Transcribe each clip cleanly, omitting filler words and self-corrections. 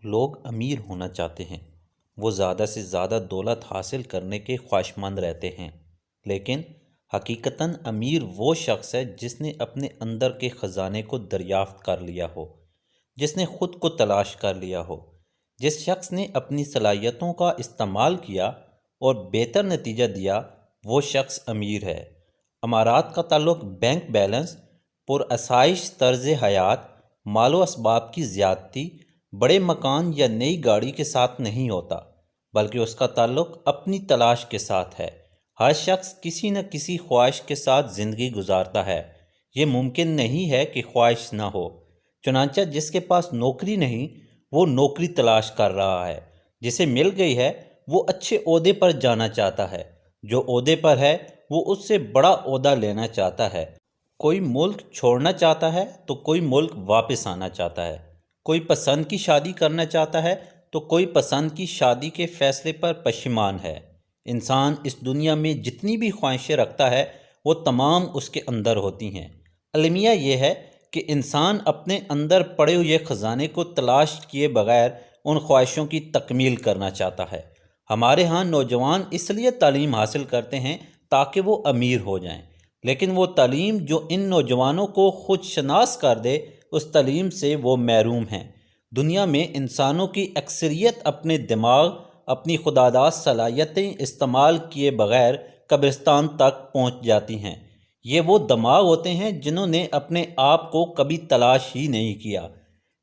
لوگ امیر ہونا چاہتے ہیں، وہ زیادہ سے زیادہ دولت حاصل کرنے کے خواہشمند رہتے ہیں، لیکن حقیقتاً امیر وہ شخص ہے جس نے اپنے اندر کے خزانے کو دریافت کر لیا ہو، جس نے خود کو تلاش کر لیا ہو۔ جس شخص نے اپنی صلاحیتوں کا استعمال کیا اور بہتر نتیجہ دیا، وہ شخص امیر ہے۔ امارات کا تعلق بینک بیلنس، پرآسائش طرز حیات، مال و اسباب کی زیادتی، بڑے مکان یا نئی گاڑی کے ساتھ نہیں ہوتا، بلکہ اس کا تعلق اپنی تلاش کے ساتھ ہے۔ ہر شخص کسی نہ کسی خواہش کے ساتھ زندگی گزارتا ہے۔ یہ ممکن نہیں ہے کہ خواہش نہ ہو۔ چنانچہ جس کے پاس نوکری نہیں، وہ نوکری تلاش کر رہا ہے۔ جسے مل گئی ہے، وہ اچھے عہدے پر جانا چاہتا ہے۔ جو عہدے پر ہے، وہ اس سے بڑا عہدہ لینا چاہتا ہے۔ کوئی ملک چھوڑنا چاہتا ہے تو کوئی ملک واپس آنا چاہتا ہے۔ کوئی پسند کی شادی کرنا چاہتا ہے تو کوئی پسند کی شادی کے فیصلے پر پشیمان ہے۔ انسان اس دنیا میں جتنی بھی خواہشیں رکھتا ہے، وہ تمام اس کے اندر ہوتی ہیں۔ المیہ یہ ہے کہ انسان اپنے اندر پڑے ہوئے خزانے کو تلاش کیے بغیر ان خواہشوں کی تکمیل کرنا چاہتا ہے۔ ہمارے ہاں نوجوان اس لیے تعلیم حاصل کرتے ہیں تاکہ وہ امیر ہو جائیں، لیکن وہ تعلیم جو ان نوجوانوں کو خود شناس کر دے، اس تعلیم سے وہ محروم ہیں۔ دنیا میں انسانوں کی اکثریت اپنے دماغ، اپنی خودآراست صلاحیتیں استعمال کیے بغیر قبرستان تک پہنچ جاتی ہیں۔ یہ وہ دماغ ہوتے ہیں جنہوں نے اپنے آپ کو کبھی تلاش ہی نہیں کیا۔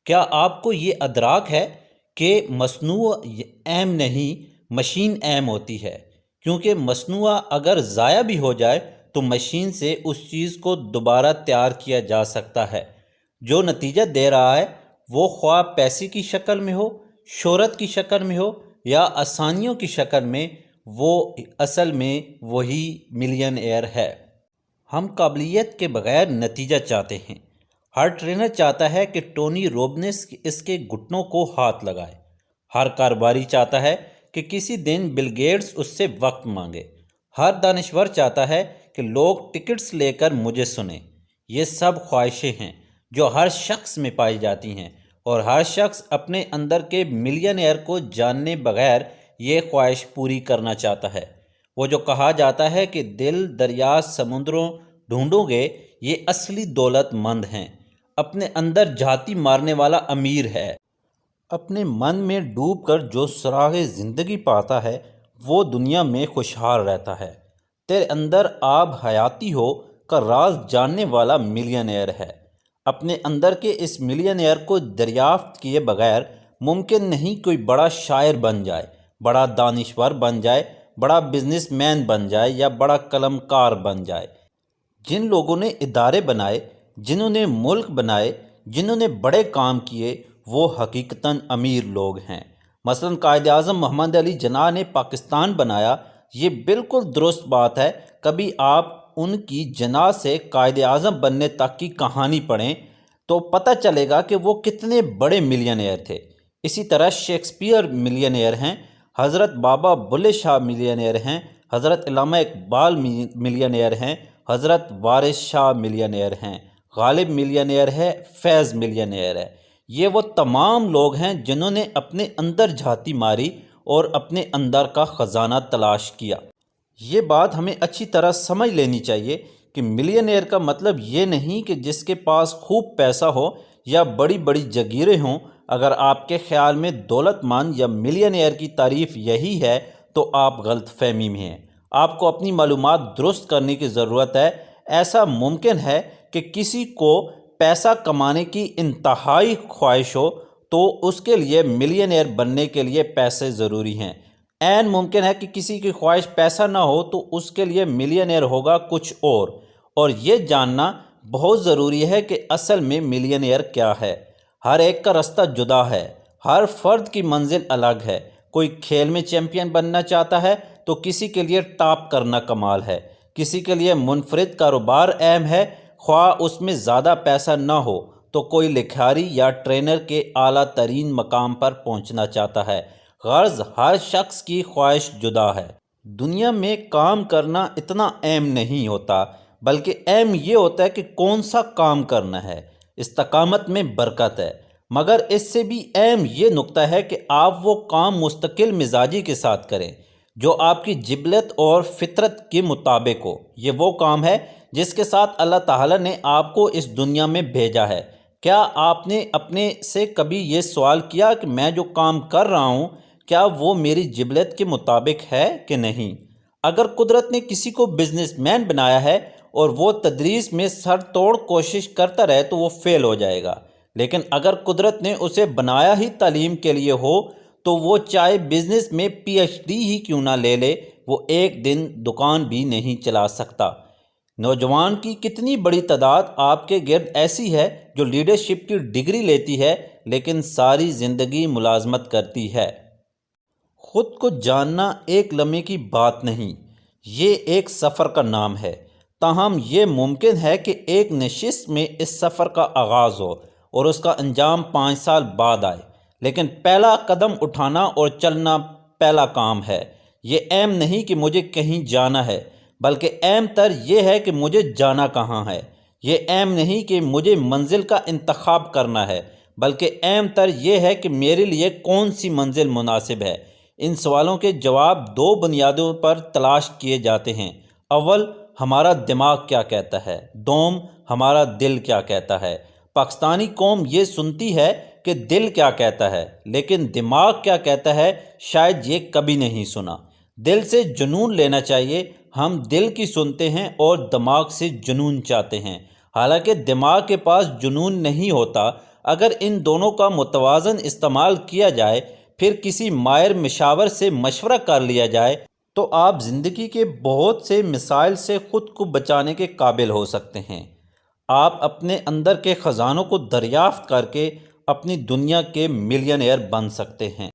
کیا آپ کو یہ ادراک ہے کہ مصنوع اہم نہیں، مشین اہم ہوتی ہے؟ کیونکہ مصنوعہ اگر ضائع بھی ہو جائے تو مشین سے اس چیز کو دوبارہ تیار کیا جا سکتا ہے۔ جو نتیجہ دے رہا ہے، وہ خواہ پیسے کی شکل میں ہو، شہرت کی شکل میں ہو یا آسانیوں کی شکل میں، وہ اصل میں وہی ملین ایئر ہے۔ ہم قابلیت کے بغیر نتیجہ چاہتے ہیں۔ ہر ٹرینر چاہتا ہے کہ ٹونی روبنس اس کے گھٹنوں کو ہاتھ لگائے۔ ہر کاروباری چاہتا ہے کہ کسی دن بل گیٹس اس سے وقت مانگے۔ ہر دانشور چاہتا ہے کہ لوگ ٹکٹس لے کر مجھے سنیں۔ یہ سب خواہشیں ہیں جو ہر شخص میں پائی جاتی ہیں، اور ہر شخص اپنے اندر کے ملین ایئر کو جاننے بغیر یہ خواہش پوری کرنا چاہتا ہے۔ وہ جو کہا جاتا ہے کہ دل دریا سمندروں ڈھونڈو گے، یہ اصلی دولت مند ہیں۔ اپنے اندر جھانتی مارنے والا امیر ہے۔ اپنے من میں ڈوب کر جو سراغ زندگی پاتا ہے، وہ دنیا میں خوشحال رہتا ہے۔ تیرے اندر آب حیاتی ہو کا راز جاننے والا ملین ایئر ہے۔ اپنے اندر کے اس ملین ایئر کو دریافت کیے بغیر ممکن نہیں کوئی بڑا شاعر بن جائے، بڑا دانشور بن جائے، بڑا بزنس مین بن جائے یا بڑا قلم کار بن جائے۔ جن لوگوں نے ادارے بنائے، جنہوں نے ملک بنائے، جنہوں نے بڑے کام کیے، وہ حقیقتاً امیر لوگ ہیں۔ مثلاً قائد اعظم محمد علی جناح نے پاکستان بنایا، یہ بالکل درست بات ہے۔ کبھی آپ ان کی جناح سے قائد اعظم بننے تک کی کہانی پڑھیں تو پتہ چلے گا کہ وہ کتنے بڑے ملین ایئر تھے۔ اسی طرح شیکسپیئر ملین ایئر ہیں، حضرت بابا بلے شاہ ملین ایئر ہیں، حضرت علامہ اقبال ملین ایئر ہیں، حضرت وارث شاہ ملین ایئر ہیں، غالب ملین ایئر ہے، فیض ملین ایئر ہے۔ یہ وہ تمام لوگ ہیں جنہوں نے اپنے اندر جھانتی ماری اور اپنے اندر کا خزانہ تلاش کیا۔ یہ بات ہمیں اچھی طرح سمجھ لینی چاہیے کہ ملین ایئر کا مطلب یہ نہیں کہ جس کے پاس خوب پیسہ ہو یا بڑی بڑی جگیریں ہوں۔ اگر آپ کے خیال میں دولت مند یا ملین ایئر کی تعریف یہی ہے تو آپ غلط فہمی میں ہیں۔ آپ کو اپنی معلومات درست کرنے کی ضرورت ہے۔ ایسا ممکن ہے کہ کسی کو پیسہ کمانے کی انتہائی خواہش ہو تو اس کے لیے ملین ایئر بننے کے لیے پیسے ضروری ہیں۔ عین ممکن ہے کہ کسی کی خواہش پیسہ نہ ہو تو اس کے لیے ملین ایئر ہوگا کچھ اور یہ جاننا بہت ضروری ہے کہ اصل میں ملین ایئر کیا ہے۔ ہر ایک کا راستہ جدا ہے، ہر فرد کی منزل الگ ہے۔ کوئی کھیل میں چیمپئن بننا چاہتا ہے تو کسی کے لیے ٹاپ کرنا کمال ہے، کسی کے لیے منفرد کاروبار اہم ہے۔ خواہ اس میں زیادہ پیسہ نہ ہو تو کوئی لکھاری یا ٹرینر کے اعلیٰ ترین مقام پر پہنچنا چاہتا ہے۔ غرض ہر شخص کی خواہش جدا ہے۔ دنیا میں کام کرنا اتنا اہم نہیں ہوتا، بلکہ اہم یہ ہوتا ہے کہ کون سا کام کرنا ہے۔ استقامت میں برکت ہے۔ مگر اس سے بھی اہم یہ نقطہ ہے کہ آپ وہ کام مستقل مزاجی کے ساتھ کریں جو آپ کی جبلت اور فطرت کے مطابق ہو۔ یہ وہ کام ہے جس کے ساتھ اللہ تعالیٰ نے آپ کو اس دنیا میں بھیجا ہے۔ کیا آپ نے اپنے سے کبھی یہ سوال کیا کہ میں جو کام کر رہا ہوں کیا وہ میری جبلت کے مطابق ہے کہ نہیں؟ اگر قدرت نے کسی کو بزنس مین بنایا ہے اور وہ تدریس میں سر توڑ کوشش کرتا رہے تو وہ فیل ہو جائے گا، لیکن اگر قدرت نے اسے بنایا ہی تعلیم کے لیے ہو تو وہ چاہے بزنس میں پی ایچ ڈی ہی کیوں نہ لے لے، وہ ایک دن دکان بھی نہیں چلا سکتا۔ نوجوان کی کتنی بڑی تعداد آپ کے گرد ایسی ہے جو لیڈرشپ کی ڈگری لیتی ہے لیکن ساری زندگی ملازمت کرتی ہے۔ خود کو جاننا ایک لمحے کی بات نہیں، یہ ایک سفر کا نام ہے۔ تاہم یہ ممکن ہے کہ ایک نشست میں اس سفر کا آغاز ہو اور اس کا انجام 5 سال بعد آئے، لیکن پہلا قدم اٹھانا اور چلنا پہلا کام ہے۔ یہ اہم نہیں کہ مجھے کہیں جانا ہے، بلکہ اہم تر یہ ہے کہ مجھے جانا کہاں ہے۔ یہ اہم نہیں کہ مجھے منزل کا انتخاب کرنا ہے، بلکہ اہم تر یہ ہے کہ میرے لیے کون سی منزل مناسب ہے۔ ان سوالوں کے جواب 2 بنیادوں پر تلاش کیے جاتے ہیں۔ اول، ہمارا دماغ کیا کہتا ہے؟ دوم، ہمارا دل کیا کہتا ہے؟ پاکستانی قوم یہ سنتی ہے کہ دل کیا کہتا ہے، لیکن دماغ کیا کہتا ہے شاید یہ کبھی نہیں سنا۔ دل سے جنون لینا چاہیے، ہم دل کی سنتے ہیں اور دماغ سے جنون چاہتے ہیں، حالانکہ دماغ کے پاس جنون نہیں ہوتا۔ اگر ان دونوں کا متوازن استعمال کیا جائے، پھر کسی ماہر مشاور سے مشورہ کر لیا جائے تو آپ زندگی کے بہت سے مسائل سے خود کو بچانے کے قابل ہو سکتے ہیں۔ آپ اپنے اندر کے خزانوں کو دریافت کر کے اپنی دنیا کے ملینئر بن سکتے ہیں۔